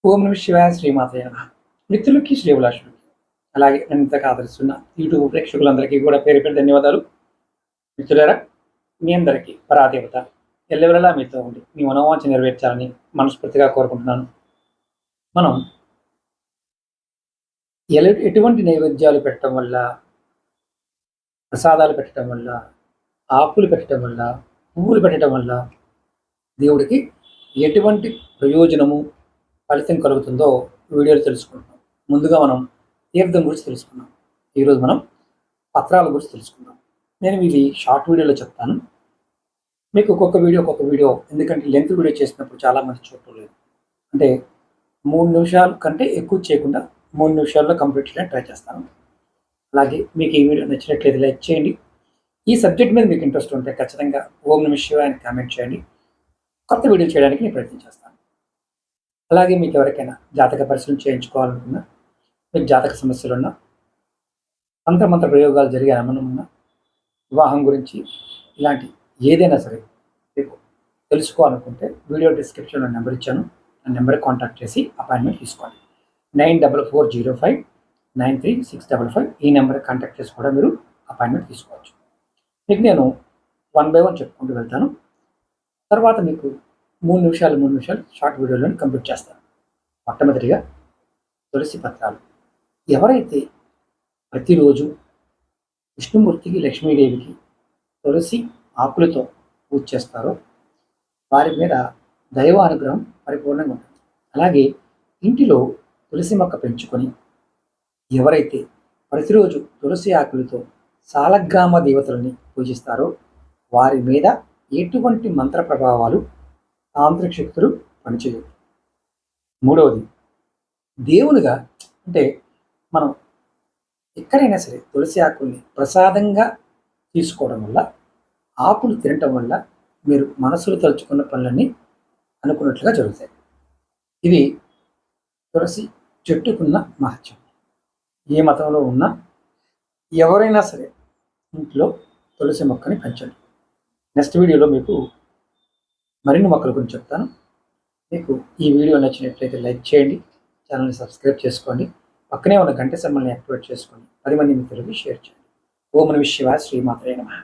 ఓం నమ శివాయ శ్రీమాతయ్య నమః. మిత్రులకి శ్రీభిలాషులకి అలాగే నన్ను ఇంతగా ఆదరిస్తున్న యూట్యూబ్ ప్రేక్షకులందరికీ కూడా పేరు పేరు ధన్యవాదాలు. మిత్రులారా, మీ అందరికీ పరాదేవత ఎల్లవెల్లలా మీతో ఉండి మీ మనోవాంఛ నెరవేర్చాలని మనస్ఫూర్తిగా కోరుకుంటున్నాను. మనం ఎటువంటి నైవేద్యాలు పెట్టడం వల్ల, ప్రసాదాలు పెట్టడం వల్ల, ఆకులు పెట్టడం వల్ల, పువ్వులు పెట్టడం వల్ల దేవుడికి ఎటువంటి ప్రయోజనము, ఫలితం కలుగుతుందో వీడియోలో తెలుసుకుంటాం. ముందుగా మనం తీర్థం గురించి తెలుసుకున్నాం. ఈరోజు మనం పత్రాల గురించి తెలుసుకుందాం. నేను ఇది షార్ట్ వీడియోలో చెప్తాను. మీకు ఒక్కొక్క వీడియో, ఎందుకంటే లెంత్ వీడియో చేసినప్పుడు చాలామంది చూడలేదు. అంటే 3 నిమిషాల కంటే ఎక్కువ చేయకుండా 3 నిమిషాల్లో కంప్లీట్ చేయడానికి ట్రై చేస్తాను. అలాగే మీకు ఈ వీడియో నచ్చినట్లయితే లైక్ చేయండి. ఈ సబ్జెక్ట్ మీద మీకు ఇంట్రెస్ట్ ఉంటే ఖచ్చితంగా ఓం నమః శివాయ అని కామెంట్ చేయండి. కొత్త వీడియో చేయడానికి నేను ప్రయత్నం చేస్తాను. అలాగే మీకు ఎవరికైనా జాతక పరిశీలన చేయించుకోవాలనుకున్నా, మీకు జాతక సమస్యలున్నా, మంత్ర ప్రయోగాలు జరిగే అనుమానం ఉన్నా, వివాహం గురించి ఇలాంటి ఏదైనా సరే మీకు తెలుసుకోవాలనుకుంటే వీడియో డిస్క్రిప్షన్లో నెంబర్ ఇచ్చాను. ఆ నెంబర్కి కాంటాక్ట్ చేసి అపాయింట్మెంట్ తీసుకోండి. 9440593655 ఈ నెంబర్కి కాంటాక్ట్ చేసి కూడా మీరు అపాయింట్మెంట్ తీసుకోవచ్చు. మీకు నేను 1 by 1 చెప్పుకుంటూ వెళ్తాను. తర్వాత మీకు 3 నిమిషాలు షార్ట్ వీడియోలో కంప్లీట్ చేస్తాను. మొట్టమొదటిగా తులసి పత్రాలు. ఎవరైతే ప్రతిరోజు విష్ణుమూర్తికి, లక్ష్మీదేవికి తులసి ఆకులతో పూజ చేస్తారో వారి మీద దైవ అనుగ్రహం పరిపూర్ణంగా ఉంటుంది. అలాగే ఇంటిలో తులసి మొక్క పెంచుకొని ఎవరైతే ప్రతిరోజు తులసి ఆకులతో సాలగ్రామ దేవతలని పూజిస్తారో వారి మీద ఎటువంటి మంత్ర ప్రభావాలు, తాంత్రిక శక్తులు పనిచేయవు. మూడవది, దేవునిగా అంటే మనం ఎక్కడైనా సరే తులసి ఆకుల్ని ప్రసాదంగా తీసుకోవడం వల్ల, ఆకులు తినటం వల్ల మీరు మనసులో తలుచుకున్న పనులన్నీ అనుకున్నట్లుగా జరుగుతాయి. ఇది తులసి చెట్టుకున్న మహత్యం. ఏ మతంలో ఉన్నా ఎవరైనా సరే ఇంట్లో తులసి మొక్కని పెంచండి. నెక్స్ట్ వీడియోలో మీకు మరిన్ని మొక్కల గురించి చెప్తాను. మీకు ఈ వీడియో నచ్చినట్లయితే లైక్ చేయండి, ఛానల్ని సబ్స్క్రైబ్ చేసుకోండి, పక్కనే ఉన్న గంట సింబల్ని యాక్టివేట్ చేసుకోండి, 10 మంది మిత్రులకి షేర్ చేయండి. ఓం నమః శివాయ శ్రీమాతరే నమః.